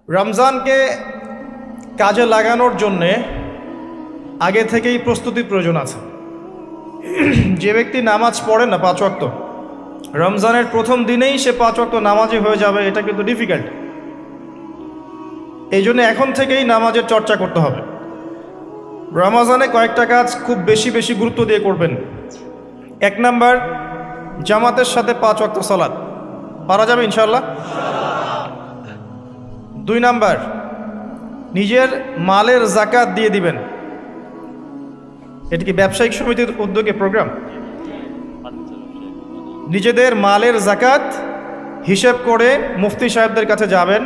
রমজানকে কাজে লাগানোর জন্যে আগে থেকেই প্রস্তুতির প্রয়োজন আছে। যে ব্যক্তি নামাজ পড়ে না 5 ওয়াক্ত, রমজানের প্রথম দিনেই সে 5 ওয়াক্ত নামাজি হয়ে যাবে, এটা কিন্তু ডিফিকাল্ট। এই জন্য এখন থেকেই নামাজের চর্চা করতে হবে। রমজানে কয়েকটা কাজ খুব বেশি বেশি গুরুত্ব দিয়ে করবেন। 1 নাম্বার, জামাতের সাথে 5 ওয়াক্ত সালাত পারা যাবে ইনশাআল্লাহ। 2 নাম্বার, নিজের মালের জাকাত দিয়ে দিবেন। এটা কি ব্যবসায়িক সমিতির উদ্যোগে প্রোগ্রাম? নিজেদের মালের জাকাত হিসেব করে মুফতি সাহেবদের কাছে যাবেন,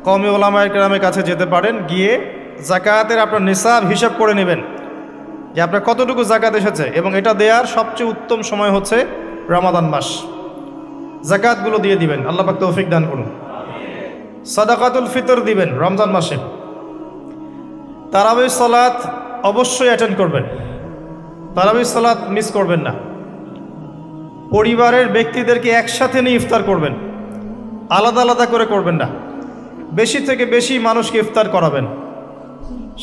কওমি ওলামায়ে কেরামের কাছে যেতে পারেন, গিয়ে জাকাতের আপনার নিসাব হিসাব করে নেবেন যে আপনার কতটুকু জাকাত এসেছে, এবং এটা দেওয়ার সবচেয়ে উত্তম সময় হচ্ছে রমাদান মাস। জাকাতগুলো দিয়ে দিবেন, আল্লাহ পাক তৌফিক দান করুন। সাদাকাতুল ফিতর দিবেন রমজান মাসে। তারাবির সালাত অবশ্যই অ্যাটেন্ড করবেন, তারাবির সালাত মিস করবেন না। পরিবারের ব্যক্তিদেরকে একসাথে নিয়ে ইফতার করবেন, আলাদা আলাদা করে করবেন না। বেশি থেকে বেশি মানুষকে ইফতার করাবেন,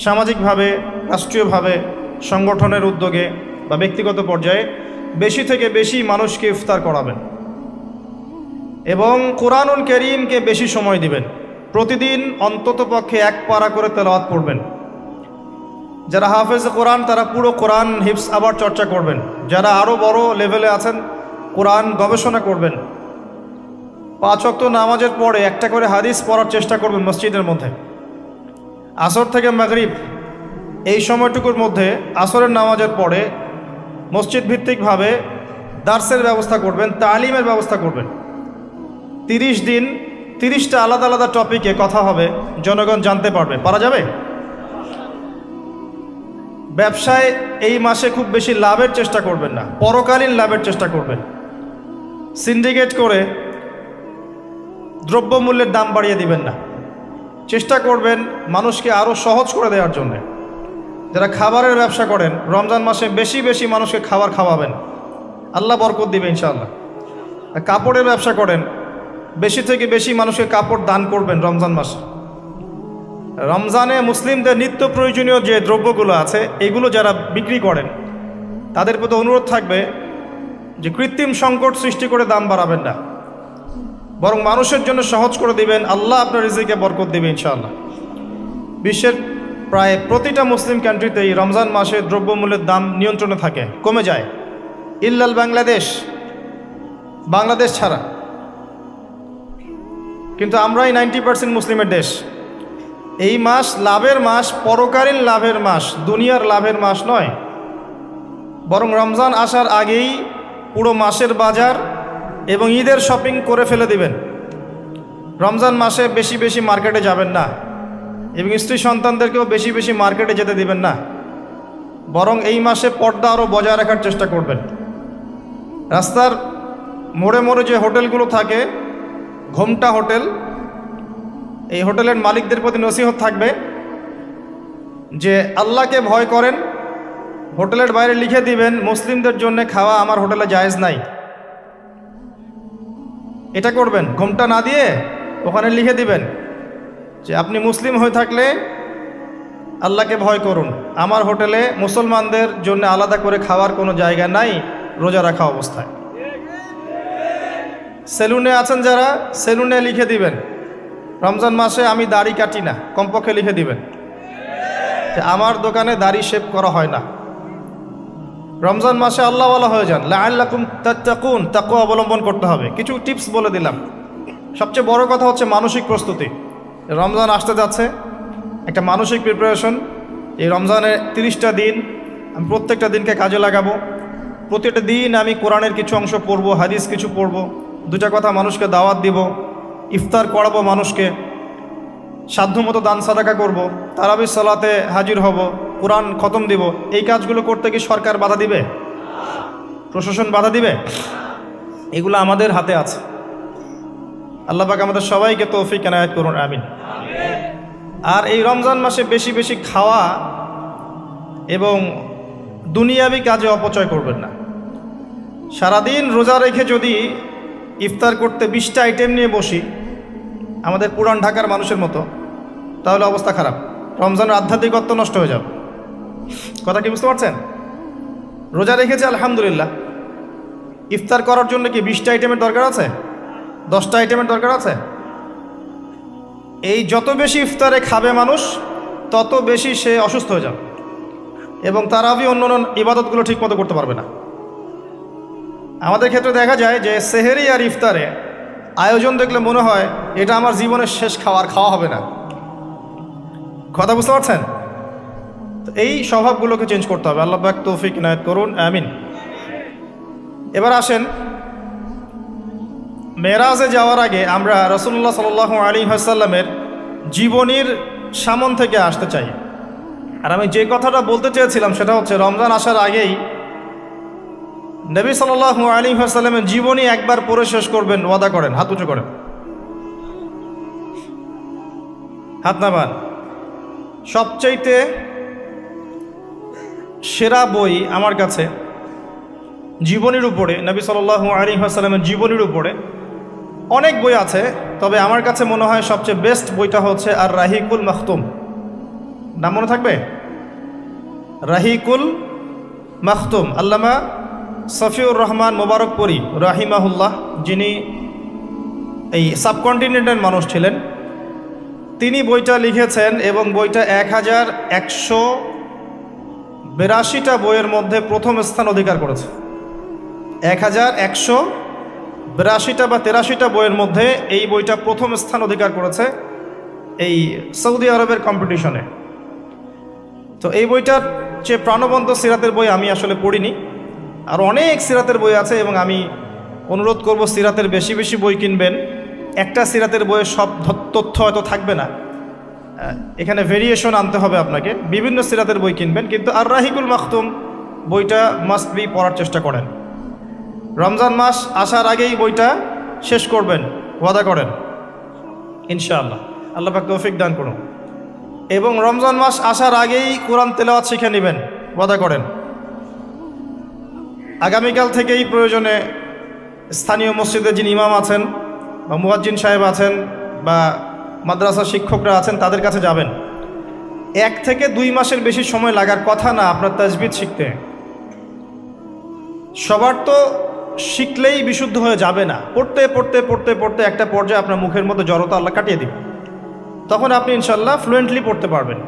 সামাজিকভাবে, রাষ্ট্রীয়ভাবে, সংগঠনের উদ্যোগে বা ব্যক্তিগত পর্যায়ে বেশি থেকে বেশি মানুষকে ইফতার করাবেন। এবং কোরআনুল কারীমকে বেশি সময় দিবেন। প্রতিদিন অন্ততপক্ষে 1 পারা করে তেলাওয়াত পড়বেন। যারা হাফেজ কোরআন তারা পুরো কোরআন হিফজ আবার চর্চা করবেন। যারা আরও বড় লেভেলে আছেন, কোরআন গবেষণা করবেন। 5 ওয়াক্ত নামাজের পরে একটা করে হাদিস পড়ার চেষ্টা করবেন মসজিদের মধ্যে। আসর থেকে মাগরিব এই সময়টুকুর মধ্যে, আসরের নামাজের পরে মসজিদ ভিত্তিকভাবে দার্সের ব্যবস্থা করবেন, তালিমের ব্যবস্থা করবেন। 30 দিন 30টা আলাদা আলাদা টপিকে কথা হবে, জনগণ জানতে পারবে। পারা যাবে? ব্যবসায় এই মাসে খুব বেশি লাভের চেষ্টা করবেন না, পরকালীন লাভের চেষ্টা করবেন। সিন্ডিকেট করে দ্রব্যমূল্যের দাম বাড়িয়ে দিবেন না। চেষ্টা করবেন মানুষকে আরও সহজ করে দেওয়ার জন্য। যারা খাবারের ব্যবসা করেন, রমজান মাসে বেশি বেশি মানুষকে খাবার খাওয়াবেন, আল্লাহ বরকত দিবে ইনশাআল্লাহ। কাপড়ের ব্যবসা করেন, বেশি থেকে বেশি মানুষকে কাপড় দান করবেন রমজান মাসে। রমজানে মুসলিমদের নিত্য প্রয়োজনীয় যে দ্রব্যগুলো আছে, এগুলো যারা বিক্রি করেন তাদের প্রতি অনুরোধ থাকবে যে কৃত্রিম সংকট সৃষ্টি করে দাম বাড়াবেন না, বরং মানুষের জন্য সহজ করে দিবেন। আল্লাহ আপনার রিজিকে বরকত দিবে ইনশাআল্লাহ। বিশ্বের প্রায় প্রতিটা মুসলিম কান্ট্রিতেই রমজান মাসে দ্রব্যমূল্যের দাম নিয়ন্ত্রণে থাকে, কমে যায়, ইল্লাল বাংলাদেশ ছাড়া। কিন্তু আমরাই 90% মুসলিমের দেশ। এই মাস লাভের মাস, পরকালীন লাভের মাস, দুনিয়ার লাভের মাস নয়। বরং রমজান আসার আগেই পুরো মাসের বাজার এবং ঈদের শপিং করে ফেলে দিবেন। রমজান মাসে বেশি বেশি মার্কেটে যাবেন না, এবং স্ত্রী সন্তানদেরকেও বেশি বেশি মার্কেটে যেতে দিবেন না। বরং এই মাসে পর্দা আরও বজায় রাখার চেষ্টা করবেন। রাস্তার মোড়ে মোড়ে যে হোটেলগুলো থাকে, ঘোমটা হোটেল, এই হোটেলের মালিকদের প্রতি নসিহত থাকবে যে আল্লাহকে ভয় করেন। হোটেলের বাইরে লিখে দিবেন, মুসলিমদের জন্য খাওয়া আমার হোটেলে জায়েজ নাই। এটা করবেন, ঘোমটা না দিয়ে ওখানে লিখে দিবেন যে আপনি মুসলিম হয়ে থাকলে আল্লাহকে ভয় করুন, আমার হোটেলে মুসলমানদের জন্য আলাদা করে খাওয়ার কোনো জায়গা নাই রোজা রাখা অবস্থায়। সেলুনে আছেন যারা, সেলুনে লিখে দিবেন রমজান মাসে আমি দাড়ি কাটি না, কমপক্ষে লিখে দিবেন যে আমার দোকানে দাড়ি শেভ করা হয় না। রমজান মাসে আল্লাহওয়ালা হয়ে যান, লাআল্লাকুম তাত্তাকুন, তাকওয়া অবলম্বন করতে হবে। কিছু টিপস বলে দিলাম। সবচেয়ে বড় কথা হচ্ছে মানসিক প্রস্তুতি। রমজান আসতে যাচ্ছে, একটা মানসিক প্রিপারেশন। এই রমজানের 30টা দিন আমি প্রত্যেকটা দিনকে কাজে লাগাবো। প্রতিটা দিন আমি কোরআনের কিছু অংশ পড়বো, হাদিস কিছু পড়বো, 2টা কথা মানুষকে দাওয়াত দিব, ইফতার করাবো মানুষকে, সাধ্যমতো দান সাদাকা করব, তারাবির সালাতে হাজির হব, কোরআন খতম দিব। এই কাজগুলো করতে কি সরকার বাধা দিবে? প্রশাসন বাধা দিবে? এগুলো আমাদের হাতে আছে। আল্লাহ পাক আমাদের সবাইকে তৌফিক এনায়েত করুন, আমিন। আর এই রমজান মাসে বেশি বেশি খাওয়া এবং দুনিয়াবি কাজে অপচয় করবেন না। সারাদিন রোজা রেখে যদি ইফতার করতে 20টা আইটেম নিয়ে বসি, আমাদের পুরান ঢাকার মানুষের মতো, তাহলে অবস্থা খারাপ। রমজানের আধ্যাত্মিকত্ব নষ্ট হয়ে যাবে। কথা কি বুঝতে পারছেন? রোজা রেখেছে আলহামদুলিল্লাহ, ইফতার করার জন্য কি 20টা আইটেমের দরকার আছে? 10টা আইটেমের দরকার আছে? এই যত বেশি ইফতারে খাবে মানুষ, তত বেশি সে অসুস্থ হয়ে যাবে এবং তারাবি অন্য অন্য ইবাদতগুলো ঠিক মতো করতে পারবে না। আমাদের ক্ষেত্রে দেখা যায় যে সেহেরি আর ইফতারে আয়োজন দেখলে মনে হয় এটা আমার জীবনের শেষ খাওয়া হবে না। কথা বুঝতে পারছেন? তো এই স্বভাবগুলোকে চেঞ্জ করতে হবে। আল্লাহ পাক তৌফিক ইনায়েত করুন, আমিন। এবার আসেন, মেরাজে যাওয়ার আগে আমরা রাসূলুল্লাহ সাল্লাল্লাহু আলাইহি ওয়াসাল্লামের জীবনীর সামন থেকে আসতে চাই। আর আমি যে কথাটা বলতে চেয়েছিলাম সেটা হচ্ছে, রমজান আসার আগেই নবী সাল্লাল্লাহু আলাইহি ওয়াসাল্লামের জীবনী একবার পড়ে শেষ করবেন, ওয়াদা করেন। হাত উঁচু করেন, হাত নামান। সবচাইতে সেরা বই আমার কাছে জীবনীর উপরে, নবী সাল্লাল্লাহু আলাইহি ওয়াসাল্লামের জীবনীর উপরে অনেক বই আছে, তবে আমার কাছে মনে হয় সবচেয়ে বেস্ট বইটা হচ্ছে আর রাহিকুল মাখতুম। নাম মনে থাকবে? রাহিকুল মাখতুম, আল্লামা সফিউর রহমান মোবারকপুরী রাহিমাহুল্লাহ, যিনি এই সাবকন্টিনেন্টের মানুষ ছিলেন, তিনি বইটা লিখেছেন এবং বইটা 1182টা বইয়ের মধ্যে প্রথম স্থান অধিকার করেছে। 1182টা বা 83টা বইয়ের মধ্যে এই বইটা প্রথম স্থান অধিকার করেছে এই সৌদি আরবের কম্পিটিশনে। তো এই বইটার যে প্রাণবন্ত সিরাতের বই আমি আসলে পড়িনি, আর অনেক সিরাতের বই আছে এবং আমি অনুরোধ করব সিরাতের বেশি বেশি বই কিনবেন। একটা সিরাতের বইয়ে সব তথ্য হয়তো থাকবে না, এখানে ভেরিয়েশন আনতে হবে আপনাকে। বিভিন্ন সিরাতের বই কিনবেন, কিন্তু আর রাহিকুল মাখতুম বইটা মাস্ট বি পড়ার চেষ্টা করেন। রমজান মাস আসার আগেই বইটা শেষ করবেন, ওয়াদা করেন ইনশাআল্লাহ। আল্লাহ পাক তৌফিক দান করুন। এবং রমজান মাস আসার আগেই কোরআন তেলাওয়াত শিখে নেবেন, ওয়াদা করেন। আগামীকাল থেকেই প্রয়োজনে স্থানীয় মসজিদে যিনি ইমাম আছেন বা মুয়াজ্জিন সাহেব আছেন বা মাদ্রাসা শিক্ষকরা আছেন, তাদের কাছে যাবেন। 1 থেকে 2 মাসের বেশি সময় লাগার কথা না আপনার তাজবিদ শিখতে। সবার তো শিখলেই বিশুদ্ধ হয়ে যাবে না। পড়তে পড়তে পড়তে পড়তে একটা পর্যায়ে আপনার মুখের মধ্যে জড়তা আল্লাহ কাটিয়ে দিবে, তখন আপনি ইনশাল্লাহ ফ্লুয়েন্টলি পড়তে পারবেন।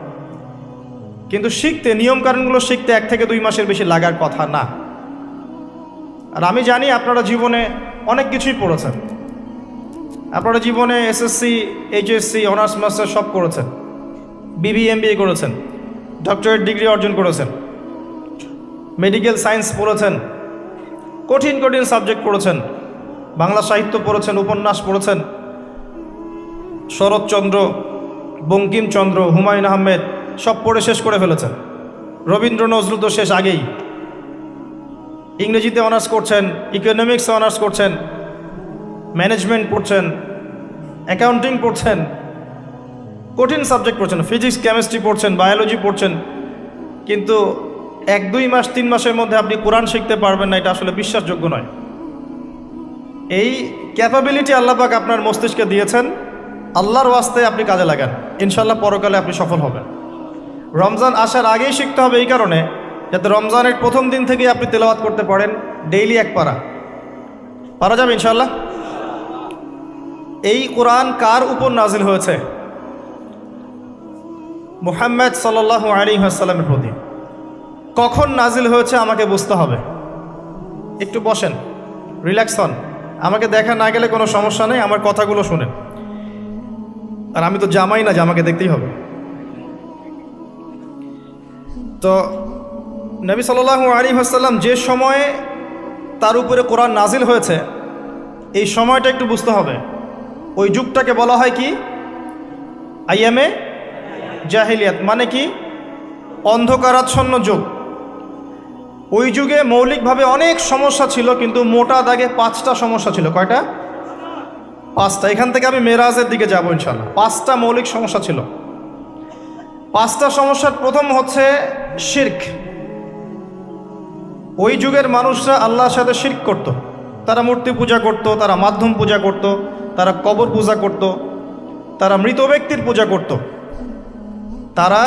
কিন্তু শিখতে, নিয়মকানুনগুলো শিখতে 1 থেকে 2 মাসের বেশি লাগার কথা না। আর আমি জানি আপনারা জীবনে অনেক কিছুই পড়েছেন, আপনারা জীবনে এসএসসি, এইচএসসি, অনার্স মাস্টার সব করেছেন, বিবি এমবিএ করেছেন, ডক্টরেট ডিগ্রি অর্জন করেছেন, মেডিকেল সায়েন্স পড়েছেন, কঠিন কঠিন সাবজেক্ট পড়েছেন, বাংলা সাহিত্য পড়েছেন, উপন্যাস পড়েছেন, শরৎচন্দ্র, বঙ্কিমচন্দ্র, হুমায়ুন আহমেদ সব পড়ে শেষ করে ফেলেছেন। রবীন্দ্র নজরুল তো শেষ আগেই। ইংরেজিতে অনার্স করছেন, ইকোনমিক্সে অনার্স করছেন, ম্যানেজমেন্ট পড়ছেন, অ্যাকাউন্টিং পড়ছেন, কঠিন সাবজেক্ট পড়ছেন, ফিজিক্স কেমিস্ট্রি পড়ছেন, বায়োলজি পড়ছেন, কিন্তু 1-2 মাস 3 মাসের মধ্যে আপনি কোরআন শিখতে পারবেন না, এটা আসলে বিশ্বাসযোগ্য নয়। এই ক্যাপাবিলিটি আল্লাহ পাক আপনার মস্তিষ্কে দিয়েছেন, আল্লাহর ওয়াস্তে আপনি কাজে লাগান, ইনশাল্লাহ পরকালে আপনি সফল হবেন। রমজান আসার আগেই শিখতে হবে এই কারণে, যাতে রমজানের প্রথম দিন থেকেই আপনি তেলাওয়াত করতে পারেন, ডেইলি 1 পারা। পারা যাবে ইনশাল্লাহ। এই কোরআন কার উপর নাজিল হয়েছে? মুহাম্মদ সাল্লাল্লাহু আলাইহি ওয়াসাল্লামের প্রতি। কখন নাজিল হয়েছে আমাকে বুঝতে হবে। একটু বসেন, রিল্যাক্স হন, আমাকে দেখা না গেলে কোনো সমস্যা নেই, আমার কথাগুলো শুনেন। আর আমি তো জামাই না যে আমাকে দেখতেই হবে। তো নবী সাল্লাল্লাহু আলাইহি ওয়াসাল্লাম যে সময়ে তার উপরে কোরআন নাজিল হয়েছে, এই সময়টা একটু বুঝতে হবে। ওই যুগটাকে বলা হয় কি? আইয়ামে জাহিলিয়াত, মানে কি? অন্ধকারাচ্ছন্ন যুগ। ওই যুগে মৌলিকভাবে অনেক সমস্যা ছিল, কিন্তু মোটা দাগে 5টা সমস্যা ছিল। কয়টা? 5টা। এখান থেকে আমি মেরাজের দিকে যাব ইনশাল্লাহ। 5টা মৌলিক সমস্যা ছিল। 5টা সমস্যার প্রথম হচ্ছে শিরক। ওই যুগের মানুষরা আল্লাহর সাথে শিরক করত। তারা মূর্তি পূজা করত, তারা মাধ্যম পূজা করত, তারা কবর পূজা করত, তারা মৃত ব্যক্তির পূজা করত, তারা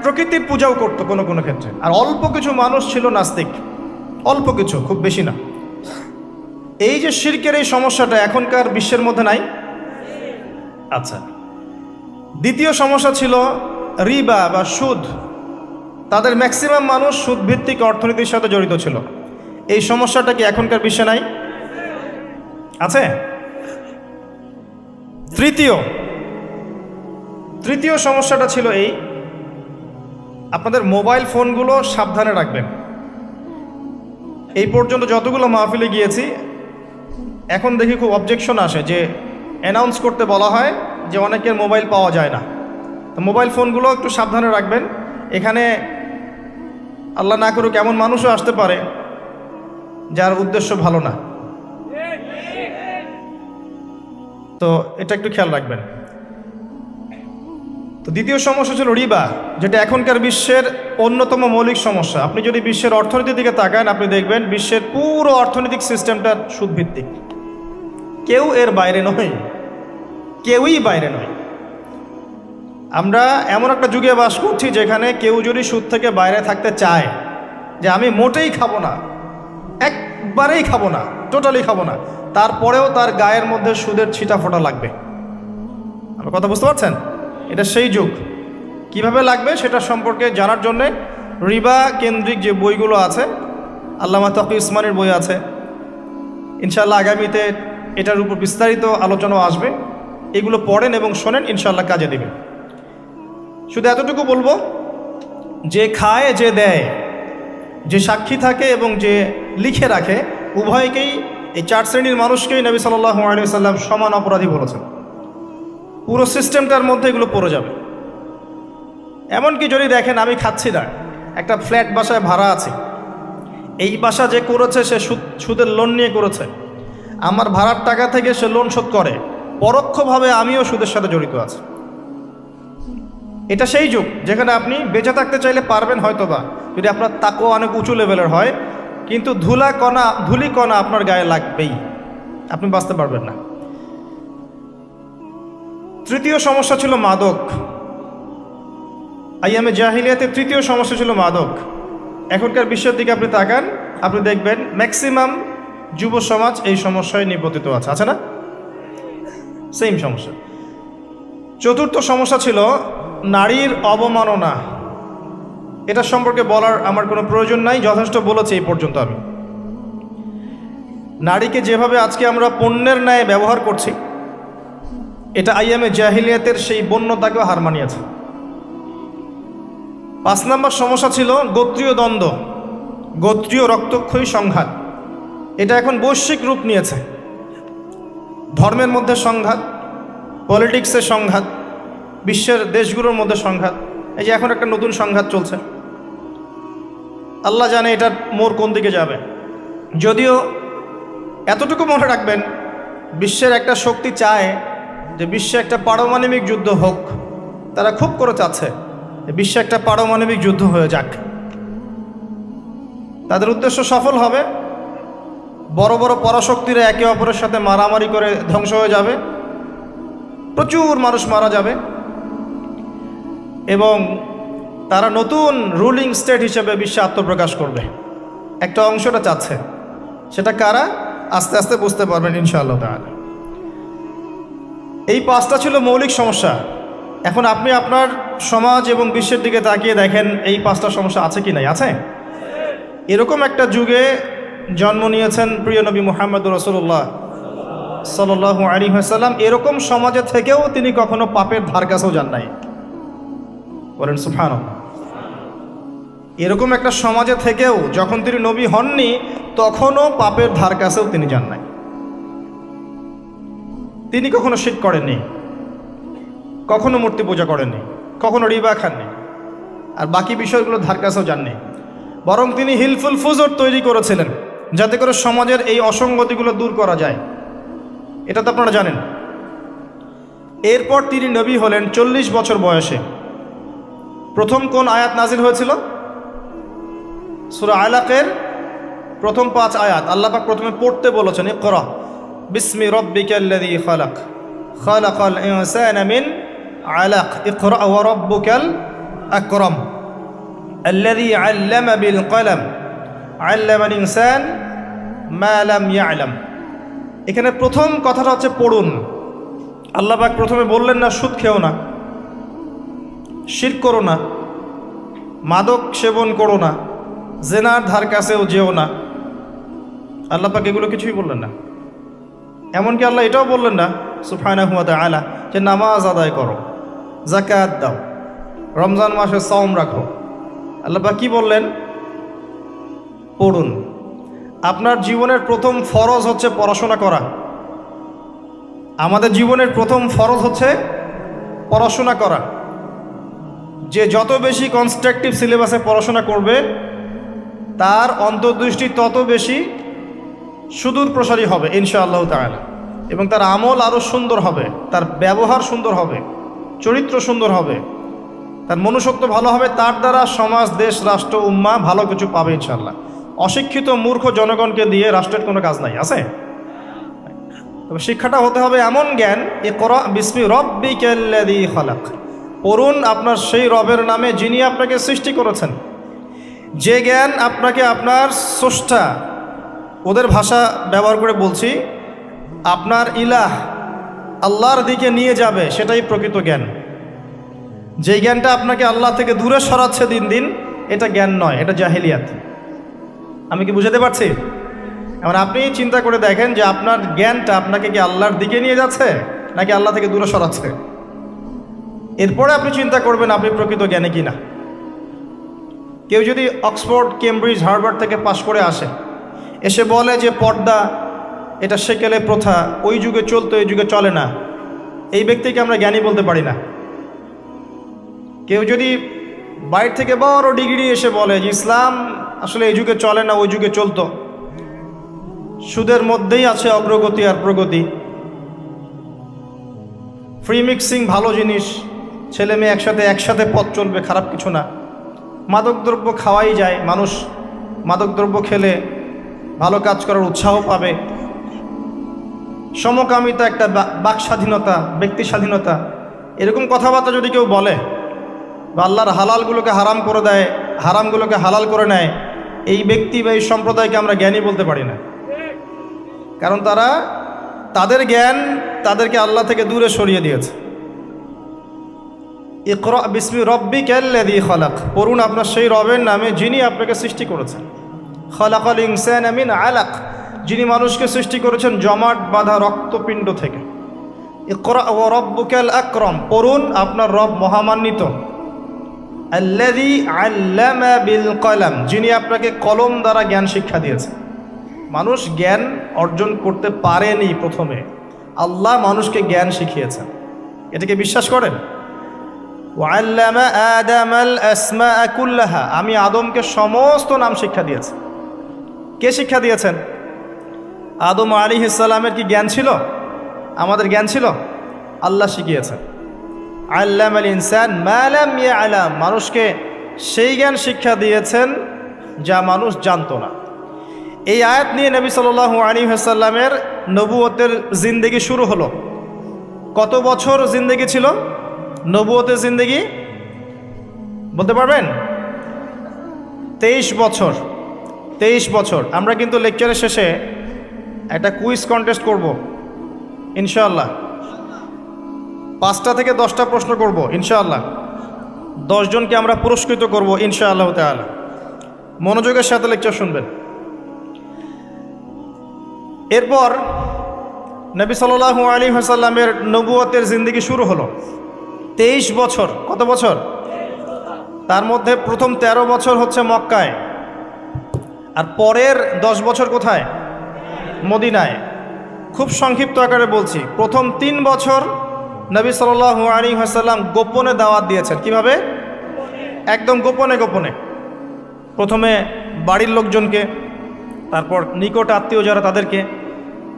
প্রকৃতির পূজাও করত কোনো কোনো ক্ষেত্রে। আর অল্প কিছু মানুষ ছিল নাস্তিক, অল্প কিছু, খুব বেশি না। এই যে শিরকের এই সমস্যাটা এখনকার বিশ্বের মধ্যে নাই। আচ্ছা, দ্বিতীয় সমস্যা ছিল রিবা বা সুদ। তাদের ম্যাক্সিমাম মানুষ সুদ ভিত্তিক অর্থনীতির সাথে জড়িত ছিল। এই সমস্যাটা কি এখনকার বিশ্বে নাই? আছে। তৃতীয় সমস্যাটা ছিল এই, আপনাদের মোবাইল ফোনগুলো সাবধানে রাখবেন। এই পর্যন্ত যতগুলো মাহফিলে গিয়েছি, এখন দেখি খুব অবজেকশন আসে যে অ্যানাউন্স করতে বলা হয় যে অনেকের মোবাইল পাওয়া যায় না। তো মোবাইল ফোনগুলো একটু সাবধানে রাখবেন। এখানে আল্লাহ না করুক এমন মানুষও আসতে পারে যার উদ্দেশ্য ভালো না, তো এটা একটু খেয়াল রাখবেন। তো দ্বিতীয় সমস্যা ছিল রিবা, যেটা এখনকার বিশ্বের অন্যতম মৌলিক সমস্যা। আপনি যদি বিশ্বের অর্থনীতির দিকে তাকান, আপনি দেখবেন বিশ্বের পুরো অর্থনৈতিক সিস্টেমটা সুদভিত্তিক। কেউ এর বাইরে নয়, কেউই বাইরে নয়। আমরা এমন একটা যুগে বাস করছি যেখানে কেউ যদি সুদ থেকে বাইরে থাকতে চায়, যে আমি মোটেই খাবো না, একবারেই খাবো না, টোটালি খাবো না, তারপরেও তার গায়ের মধ্যে সুদের ছিটা ফোটা লাগবে। আমার কথা বুঝতে পারছেন? এটা সেই যুগ। কিভাবে লাগবে সেটা সম্পর্কে জানার জন্যে রিবা কেন্দ্রিক যে বইগুলো আছে, আল্লামা তকি উসমানের বই আছে, ইনশাআল্লাহ আগামীতে এটার উপর বিস্তারিত আলোচনাও আসবে। এগুলো পড়েন এবং শোনেন, ইনশাআল্লাহ কাজে দেবেন। শুধু এতটুকু বলবো, যে খায় যে দেয়, যে সাক্ষী থাকে এবং যে লিখে রাখে, উভয়কেই, এই চার শ্রেণীর মানুষকেই নবী সাল্লাল্লাহু আলাইহি ওয়াসাল্লাম সমান অপরাধী বলেছেন। পুরো সিস্টেমটার মধ্যে এগুলো পড়ে যাবে। এমনকি যদি দেখেন আমি খাচ্ছি না, একটা ফ্ল্যাট বাসায় ভাড়া আছে, এই বাসা যে করেছে সে সুদের লোন নিয়ে করেছে, আমার ভাড়ার টাকা থেকে সে লোন শোধ করে, পরোক্ষভাবে আমিও সুদের সাথে জড়িত আছি। এটা সেই যুগ যেখানে আপনি বেঁচে থাকতে চাইলে পারবেন হয়তোবা, যদি আপনার তাকওয়া অনেক উঁচু লেভেলের হয়, কিন্তু ধুলিকণা আপনার গায়ে লাগবেই, আপনি বাঁচতে পারবেন না। তৃতীয় সমস্যা ছিল মাদক। আইয়ামে জাহিলিয়াতে তৃতীয় সমস্যা ছিল মাদক। এখনকার বিশ্বের দিকে আপনি তাকান, আপনি দেখবেন ম্যাক্সিমাম যুব সমাজ এই সমস্যায় নিপতিত আছে, আছে না? সেম সমস্যা। চতুর্থ সমস্যা ছিল নারীর অবমাননা। এটা সম্পর্কে বলার আমার কোনো প্রয়োজন নাই, যথেষ্ট বলেছি এই পর্যন্ত আমি। নারীকে যেভাবে আজকে আমরা পণ্যের ন্যায় ব্যবহার করছি, এটা আইয়ামে জাহিলিয়াতের সেই বন্যতাকেও হার মানিয়েছে। 5 নম্বর সমস্যা ছিল গোত্রীয় দ্বন্দ্ব, গোত্রীয় রক্তক্ষয়ী সংঘাত। এটা এখন বৈশ্বিক রূপ নিয়েছে। ধর্মের মধ্যে সংঘাত, পলিটিক্সের সংঘাত, বিশ্বের দেশগুলোর মধ্যে সংঘাত। এই যে এখন একটা নতুন সংঘাত চলছে, আল্লাহ জানে এটার মোড় কোন দিকে যাবে। যদিও এতটুকু মনে রাখবেন, বিশ্বের একটা শক্তি চায় যে বিশ্বে একটা পারমাণবিক যুদ্ধ হোক। তারা খুব করে চাচ্ছে বিশ্বে একটা পারমাণবিক যুদ্ধ হয়ে যাক। তাদের উদ্দেশ্য সফল হবে, বড় বড় পরাশক্তিরা একে অপরের সাথে মারামারি করে ধ্বংস হয়ে যাবে, প্রচুর মানুষ মারা যাবে, এবং তারা নতুন রুলিং স্টেট হিসেবে বিশ্বে আত্মপ্রকাশ করবে। একটা অংশটা চাচ্ছে, সেটা কারা আস্তে আস্তে বুঝতে পারবেন ইনশাআল্লাহ তাআলা। এই 5টা ছিল মৌলিক সমস্যা। এখন আপনি আপনার সমাজ এবং বিশ্বের দিকে তাকিয়ে দেখেন এই 5টা সমস্যা আছে কি নাই? আছে। এরকম একটা যুগে জন্ম নিয়েছেন প্রিয় নবী মুহাম্মদুর রাসূলুল্লাহ সাল্লাল্লাহু আলাইহি ওয়াসাল্লাম। এরকম সমাজে থেকেও তিনি কখনো পাপের ধার কাছেও যান নাই। বলেন সুবহানাল্লাহ। এরকম একটা সমাজে থেকেও যখন তিনি নবী হননি, তখনও পাপের ধার কাছেও তিনি যান নাই। তিনি কখনো শিরক করেননি, কখনো মূর্তি পূজা করেননি, কখনো রিবা খাননি, আর বাকি বিষয়গুলো ধার কাছেও যাননি। বরং তিনি হিলফুল ফুজর তৈরি করেছিলেন যাতে করে সমাজের এই অসঙ্গতিগুলো দূর করা যায়। এটা তো আপনারা জানেন। এরপর তিনি নবী হলেন 40 বছর বয়সে। প্রথম কোন আয়াত নাজিল হয়েছিল? সূরা আলাকের প্রথম 5 আয়াত আল্লাহ পাক প্রথমে পড়তে বলেছেন, ইকরা বিসমি রাব্বিকাল্লাযী খালাক। খালাকাল ইনসানা মিন আলাক ইকরা ওয়া রাব্বুকাল আকরাম আল্লাযী আল্লামা বিল কলম আল্লামাল ইনসান মা লাম ইয়ালাম। এখানে প্রথম কথাটা হচ্ছে পড়ুন। আল্লাহ পাক প্রথমে বললেন না সুদ খেও না, শিরক করো না, মাদক সেবন করো না, জেনার ধার কাছেও যেও না। আল্লাহ পাক এগুলো কিছুই বললেন না। এমনকি আল্লাহ এটাও বললেন না সুবহানাহু ওয়া তাআলা যে নামাজ আদায় করো, যাকাত দাও, রমজান মাসে সাওম রাখো। আল্লাহ পাক কি বললেন? পড়ুন। আপনার জীবনের প্রথম ফরজ হচ্ছে পড়াশোনা করা। আমাদের জীবনের প্রথম ফরজ হচ্ছে পড়াশোনা করা। যে যত বেশি কনস্ট্রাকটিভ সিলেবাসে পড়াশোনা করবে তার অন্তর্দৃষ্টি তত বেশি সুদূর প্রসারী হবে ইনশাআল্লাহ তাআলা, এবং তার আমল আরও সুন্দর হবে, তার ব্যবহার সুন্দর হবে, চরিত্র সুন্দর হবে, তার মনুষ্যত্ব ভালো হবে। তার দ্বারা সমাজ, দেশ, রাষ্ট্র, উম্মাহ ভালো কিছু পাবে ইনশাআল্লাহ। অশিক্ষিত মূর্খ জনগণকে দিয়ে রাষ্ট্রের কোনো কাজ নাই, আছে? তবে শিক্ষাটা হতে হবে এমন জ্ঞান, ইকরা বিসমি রাব্বিকাল্লাযী খালাক। পড়ুন আপনার সেই রবের নামে যিনি আপনাকে সৃষ্টি করেছেন। যে জ্ঞান আপনাকে আপনার স্রষ্টা, ওদের ভাষা ব্যবহার করে বলছি, আপনার ইলাহ আল্লাহর দিকে নিয়ে যাবে, সেটাই প্রকৃত জ্ঞান। যে জ্ঞানটা আপনাকে আল্লাহ থেকে দূরে সরাচ্ছে দিন দিন, এটা জ্ঞান নয়, এটা জাহেলিয়াত। আমি কি বুঝাতে পারছি? এবার আপনি চিন্তা করে দেখেন যে আপনার জ্ঞানটা আপনাকে কি আল্লাহর দিকে নিয়ে যাচ্ছে নাকি আল্লাহ থেকে দূরে সরাচ্ছে। এরপরে আপনি চিন্তা করবেন আপনি প্রকৃত জ্ঞানী কিনা। কেউ যদি অক্সফোর্ড, কেমব্রিজ, হার্ভার্ড থেকে পাশ করে আসে, এসে বলে যে পর্দা এটা সেকেলে প্রথা, ওই যুগে চলতো এই যুগে চলে না, এই ব্যক্তিকে আমরা জ্ঞানী বলতে পারি না। কেউ যদি বাইরে থেকে বড় ডিগ্রি এসে বলে যে ইসলাম আসলে এই যুগে চলে না ওই যুগে চলতো, সুদের মধ্যেই আছে অগ্রগতি আর প্রগতি, ফ্রি মিক্সিং ভালো জিনিস, ছেলে মেয়ে একসাথে পথ চলবে, খারাপ কিছু না, মাদকদ্রব্য খাওয়াই যায়, মানুষ মাদকদ্রব্য খেলে ভালো কাজ করার উৎসাহ পাবে, সমকামিতা একটা বাক স্বাধীনতা, ব্যক্তি স্বাধীনতা, এরকম কথাবার্তা যদি কেউ বলে বা আল্লাহর হালালগুলোকে হারাম করে দেয়, হারামগুলোকে হালাল করে নেয়, এই ব্যক্তি বা এই সম্প্রদায়কে আমরা জ্ঞানী বলতে পারি না। কারণ তাদের জ্ঞান তাদেরকে আল্লাহ থেকে দূরে সরিয়ে দিয়েছে। ইকরা বিসমি রাব্বিকাল্লাযী খালাক। পড়ুন আপনার সেই রবের নামে যিনি আপনাকে সৃষ্টি করেছেন। খালাকাল ইনসানা মিন আলাক, যিনি মানুষকে সৃষ্টি করেছেন জমাট বাঁধা রক্তপিণ্ড থেকে। ইকরা ওয়া রাব্বুকাল আকরাম, পড়ুন আপনার রব মহামান্বিত। আল্লাযী আল্লামা বিল কলম, যিনি আপনাকে কলম দ্বারা জ্ঞান শিক্ষা দিয়েছেন। মানুষ জ্ঞান অর্জন করতে পারেনি প্রথমে, আল্লাহ মানুষকে জ্ঞান শিখিয়েছেন। এটাকে বিশ্বাস করেন? ওয়াল্লামা আদামাল আসমাআ কুল্লাহা, আমি আদমকে সমস্ত নাম শিক্ষা দিয়েছি। কে শিক্ষা দিয়েছেন? আদম আলাইহিস সালামের কি জ্ঞান ছিল? আমাদের জ্ঞান ছিল? আল্লাহ শিখিয়েছেন। আল্লামাল ইনসান মা লাম ইয়ালাম, মানুষকে সেই জ্ঞান শিক্ষা দিয়েছেন যা মানুষ জানতো না। এই আয়াত নিয়ে নবী সাল্লাল্লাহু আলাইহি ওয়াসাল্লামের নবুয়তের জিন্দেগি শুরু হলো। কত বছর জিন্দেগি ছিল নবুয়তের জিন্দেগি? বলতে পারবেন? 23 বছর। 23 বছর। আমরা কিন্তু লেকচারের শেষে একটা কুইজ কন্টেস্ট করব ইনশাআল্লাহ। 5টা থেকে 10টা প্রশ্ন করব ইনশাআল্লাহ। 10 জনকে আমরা পুরস্কৃত করব ইনশাআল্লাহ তাআলা। মনোযোগের সাথে লেকচার শুনবেন। এরপর নবী সাল্লাল্লাহু আলাইহি ওয়াসাল্লামের নবুয়তের জিন্দেগি শুরু হলো। 23 বছর। কত বছর? তার মধ্যে প্রথম 13 বছর হচ্ছে মক্কায়, আর পরের 10 বছর কোথায়? মদিনায়। খুব সংক্ষিপ্ত আকারে বলছি, প্রথম 3 বছর নবী সাল্লাল্লাহু আলাইহি ওয়াসাল্লাম গোপনে দাওয়াত দিয়েছেন। কিভাবে? একদম গোপনে গোপনে। প্রথমে বাড়ির লোকজনকে, তারপর নিকট আত্মীয় যারা তাদেরকে,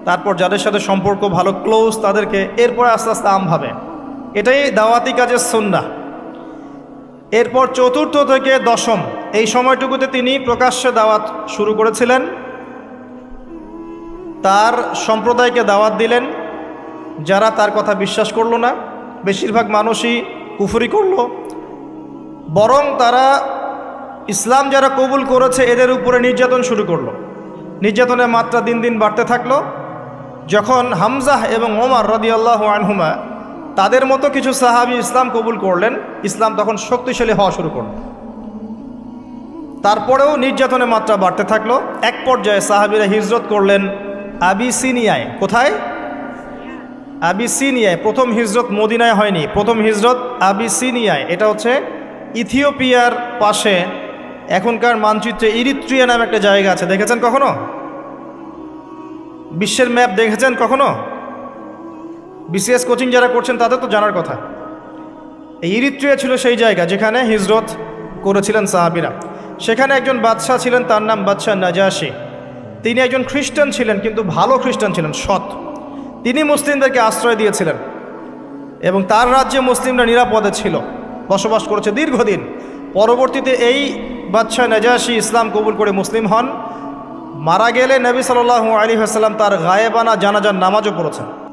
তারপর যাদের সাথে সম্পর্ক ভালো ক্লোজ তাদেরকে, এরপর আস্তে আস্তে আমভাবে। এটাই দাওয়াতি কাজের সুন্নাহ। এরপর 4র্থ থেকে 10ম এই সময়টুকুতে তিনি প্রকাশ্যে দাওয়াত শুরু করেছিলেন, তার সম্প্রদায়কে দাওয়াত দিলেন, যারা তার কথা বিশ্বাস করলো না, বেশিরভাগ মানুষই কুফরি করলো, বরং তারা ইসলাম যারা কবুল করেছে এদের উপরে নির্যাতন শুরু করলো। নির্যাতনের মাত্রা দিন দিন বাড়তে থাকলো। যখন হামজাহ এবং ওমর রাদিয়াল্লাহু আনহুমা তাদের মতো কিছু সাহাবী ইসলাম কবুল করলেন, ইসলাম তখন শক্তিশালী হওয়া শুরু করল। তারপরেও নির্যাতনের মাত্রা বাড়তে থাকলো। এক পর্যায়ে সাহাবীরা হিজরত করলেন আবিসিনিয়ায়। কোথায়? আবিসিনিয়ায়। প্রথম হিজরত মদিনায় হয়নি, প্রথম হিজরত আবিসিনিয়ায়। এটা হচ্ছে ইথিওপিয়ার পাশে, এখনকার মানচিত্রে ইরিত্রিয়া নামে একটা জায়গা আছে। দেখেছেন কখনো? বিশ্বের ম্যাপ দেখেছেন কখনো? বিসিএস কোচিং যারা করছেন তাদের তো জানার কথা। এই ইরিত্রিয়া ছিল সেই জায়গা যেখানে হিজরত করেছিলেন সাহাবীরা। সেখানে একজন বাদশাহ ছিলেন, তার নাম বাদশাহ নাজাশী। তিনি একজন খ্রিস্টান ছিলেন, কিন্তু ভালো খ্রিস্টান ছিলেন, সৎ। তিনি মুসলিমদেরকে আশ্রয় দিয়েছিলেন এবং তার রাজ্যে মুসলিমরা নিরাপদে ছিল, বসবাস করেছে দীর্ঘদিন। পরবর্তীতে এই বাদশাহ নাজাশী ইসলাম কবুল করে মুসলিম হন। মারা গেলে নবী সাল্লাল্লাহু আলাইহি ওয়াসাল্লাম তার গায়েবানা জানাজার নামাজও পড়েছেন।